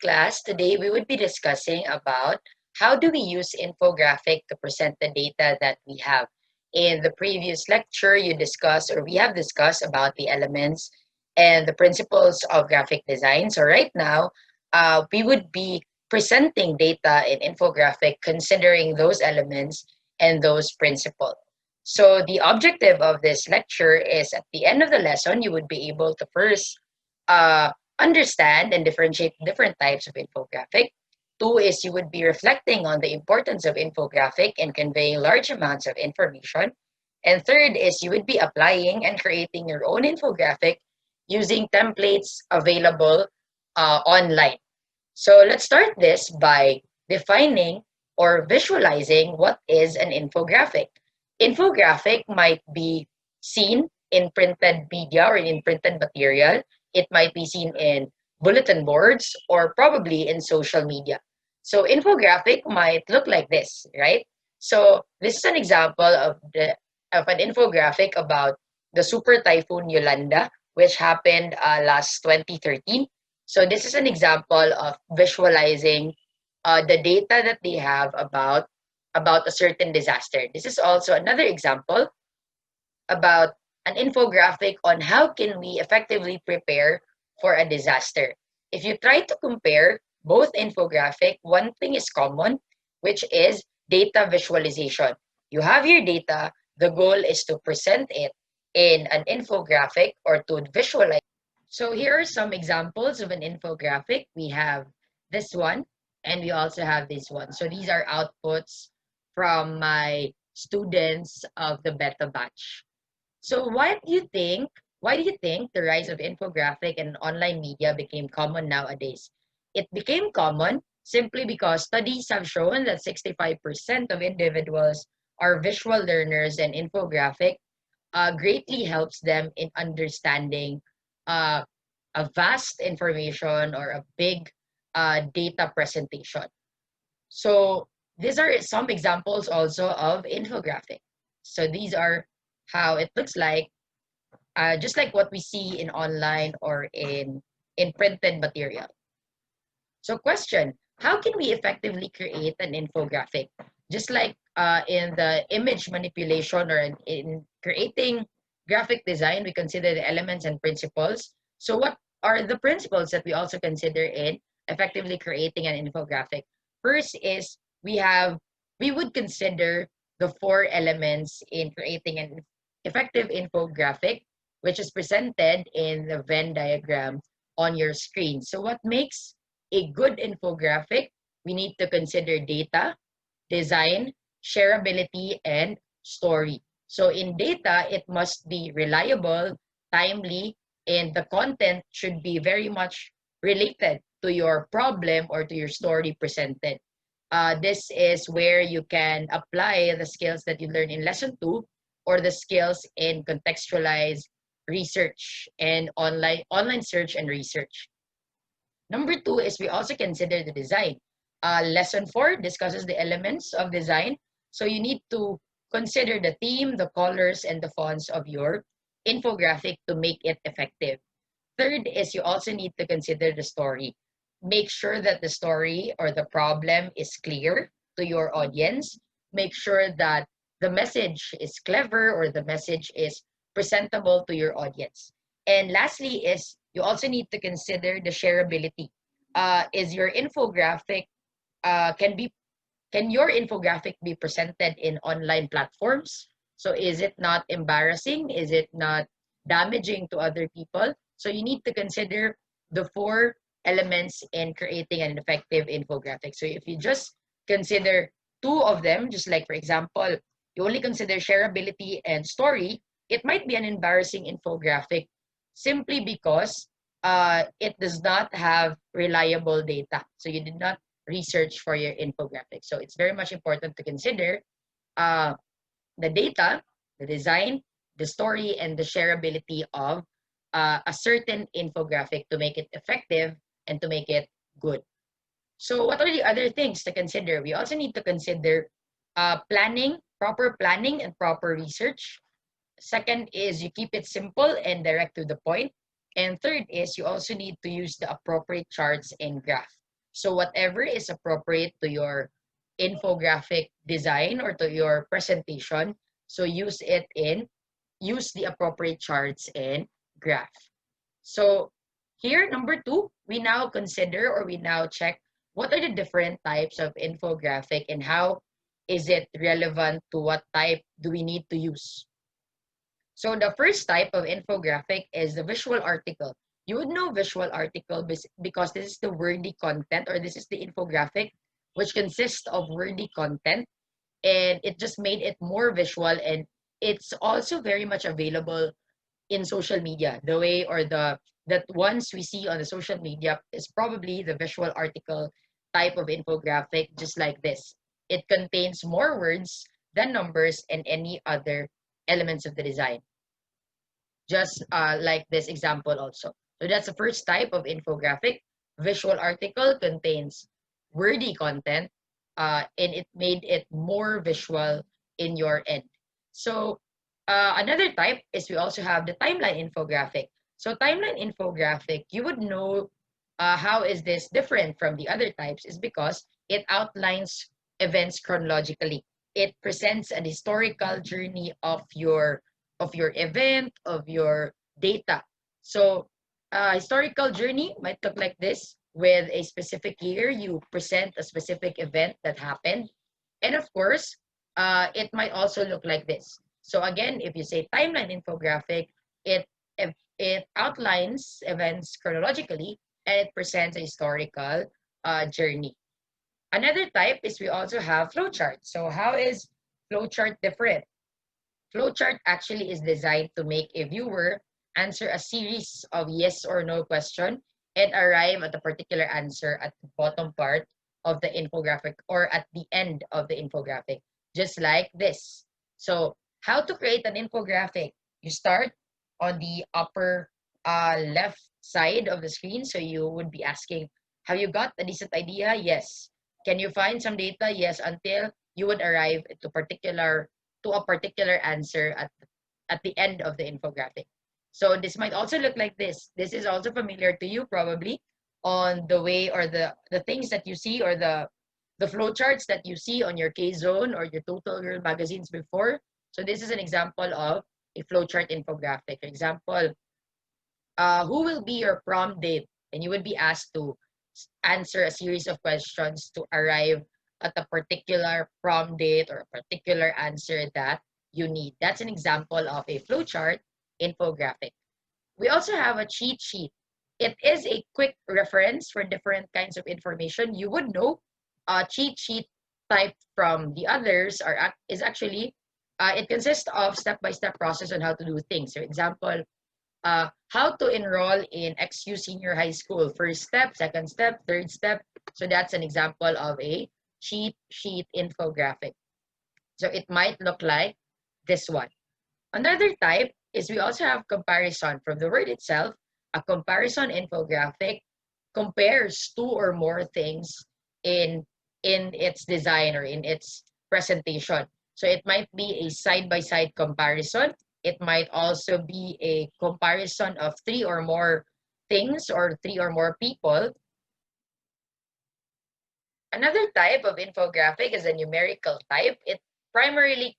class, today we would be discussing about how do we use infographic to present the data that we have. In the previous lecture, you discussed or we have discussed about the elements and the principles of graphic design. So right now, we would be presenting data in infographic considering those elements and those principles. So the objective of this lecture is at the end of the lesson, you would be able to first uh, understand and differentiate different types of infographic. Two is you would be reflecting on the importance of infographic and conveying large amounts of information. And third is you would be applying and creating your own infographic using templates available online. So let's start this by defining or visualizing what is an infographic. Infographic might be seen in printed media or in printed material. It might be seen in bulletin boards or probably in social media. So infographic might look like this, right? So this is an example of an infographic about the super typhoon Yolanda, which happened last 2013. So this is an example of visualizing the data that they have about a certain disaster. This is also another example about an infographic on how can we effectively prepare for a disaster. If you try to compare both infographic, one thing is common, which is data visualization. You have your data, the goal is to present it in an infographic or to visualize. So here are some examples of an infographic. We have this one and we also have this one. So these are outputs from my students of the beta batch. So why do you think the rise of infographic and online media became common nowadays? It became common simply because studies have shown that 65% of individuals are visual learners and infographic greatly helps them in understanding uh, a vast information or a big data presentation. So these are some examples also of infographic. So these are how it looks like, just like what we see in online or in printed material. So question, how can we effectively create an infographic? Just like in the image manipulation or in creating graphic design, we consider the elements and principles. So what are the principles that we also consider in effectively creating an infographic? First is we would consider the four elements in creating an effective infographic, which is presented in the Venn diagram on your screen. So what makes a good infographic? We need to consider data, design, shareability, and story. So in data, it must be reliable, timely, and the content should be very much related to your problem or to your story presented. This is where you can apply the skills that you learn in lesson 2 or the skills in contextualized research and online search and research. Number 2 is we also consider the design. Lesson 4 discusses the elements of design. So you need to consider the theme, the colors, and the fonts of your infographic to make it effective. Third is you also need to consider the story. Make sure that the story or the problem is clear to your audience. Make sure that the message is clever or the message is presentable to your audience. And lastly is you also need to consider the shareability. Is your infographic uh, can be can your infographic be presented in online platforms? So is it not embarrassing? Is it not damaging to other people? So you need to consider the four elements in creating an effective infographic. So if you just consider two of them, just like for example, you only consider shareability and story, it might be an embarrassing infographic simply because it does not have reliable data. So you did not research for your infographic. So it's very much important to consider uh, the data, the design, the story, and the shareability of a certain infographic to make it effective and to make it good. So what are the other things to consider? We also need to consider proper planning and proper research. Second is you keep it simple and direct to the point. And third is you also need to use the appropriate charts and graph. So whatever is appropriate to your infographic design or to your presentation, so use the appropriate charts and graph. So here, number two, we now consider or we now check what are the different types of infographic and how is it relevant to what type do we need to use. So the first type of infographic is the visual article. You would know visual article because this is the wordy content, or this is the infographic, which consists of wordy content, and it just made it more visual, and it's also very much available in social media. The way or the that ones we see on the social media is probably the visual article type of infographic, just like this. It contains more words than numbers and any other elements of the design, just like this example also. So that's the first type of infographic. Visual article contains wordy content, and it made it more visual in your end. So another type is we also have the timeline infographic. So timeline infographic, you would know how is this different from the other types is because it outlines events chronologically. It presents an historical journey of your event, of your data. So historical journey might look like this. With a specific year, you present a specific event that happened. And of course, it might also look like this. So again, if you say timeline infographic, it it outlines events chronologically and it presents a historical journey. Another type is we also have flowchart. So how is flowchart different? Flowchart actually is designed to make a viewer answer a series of yes or no question and arrive at a particular answer at the bottom part of the infographic or at the end of the infographic, just like this. So how to create an infographic? You start on the upper left side of the screen. So you would be asking, have you got a decent idea? Yes. Can you find some data? Yes, until you would arrive to a particular answer at the end of the infographic. So this might also look like this. This is also familiar to you probably on the way or the things that you see or the flowcharts that you see on your K-Zone or your Total Girl magazines before. So this is an example of a flowchart infographic. For example, who will be your prom date? And you would be asked to answer a series of questions to arrive at a particular prom date or a particular answer that you need. That's an example of a flowchart infographic. We also have a cheat sheet. It is a quick reference for different kinds of information. You would know a cheat sheet type from the others is actually it consists of step-by-step process on how to do things. For example, how to enroll in XU Senior High School. First step, second step, third step. So that's an example of a cheat sheet infographic. So it might look like this one. Another type is we also have comparison. From the word itself, a comparison infographic compares two or more things in its design or in its presentation. So it might be a side-by-side comparison. It might also be a comparison of three or more things or three or more people. Another type of infographic is a numerical type. It primarily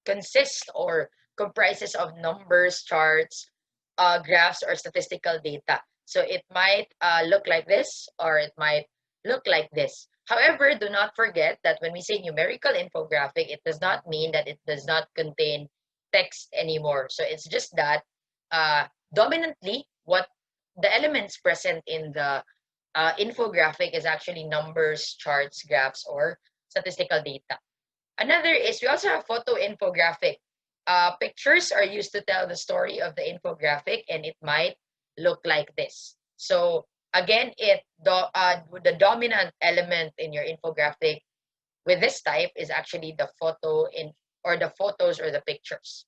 consists or comprises of numbers, charts, graphs, or statistical data. So it might look like this or it might look like this. However, do not forget that when we say numerical infographic, it does not mean that it does not contain text anymore. So it's just that dominantly what the elements present in the infographic is actually numbers, charts, graphs, or statistical data. Another is we also have photo infographic. Pictures are used to tell the story of the infographic, and it might look like this. So again, the dominant element in your infographic with this type is actually the the photos or the pictures.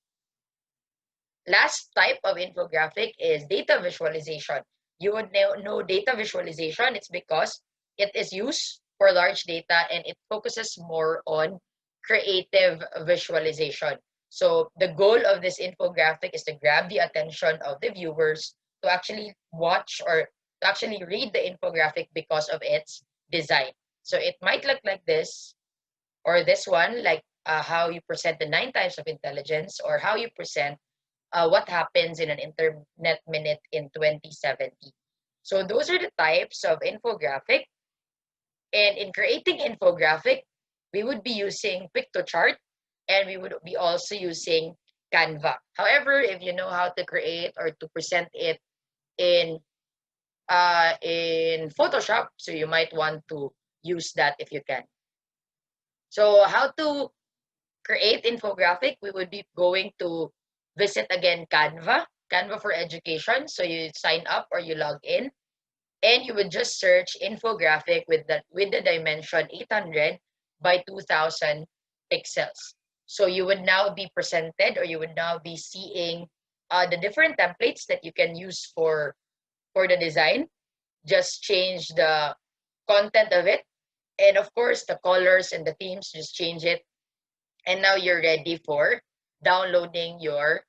Last type of infographic is data visualization. You would know data visualization. It's because it is used for large data and it focuses more on creative visualization. So the goal of this infographic is to grab the attention of the viewers to actually watch or to actually read the infographic because of its design. So it might look like this, or this one, like how you present the 9 types of intelligence, or how you present what happens in an internet minute in 2070. So those are the types of infographic. And in creating infographic, we would be using Piktochart, and we would be also using Canva. However, if you know how to create or to present it in Photoshop, so you might want to use that if you can. So how to create infographic? We would be going to visit again Canva for education. So you sign up or you log in, and you would just search infographic with the dimension 800 by 2000 pixels. So you would now be presented, or you would now be seeing the different templates that you can use for the design. Just change the content of it, and of course the colors and the themes, just change it, and now you're ready for downloading your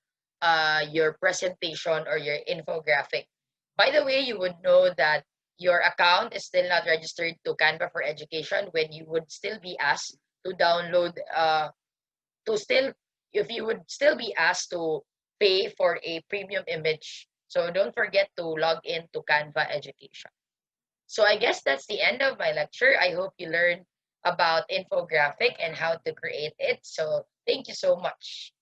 presentation or your infographic. By the way, you would know that your account is still not registered to Canva for Education when you would still be asked to download to still if you would still be asked to pay for a premium image. So don't forget to log in to Canva Education. So I guess that's the end of my lecture. I hope you learned about infographic and how to create it. So thank you so much.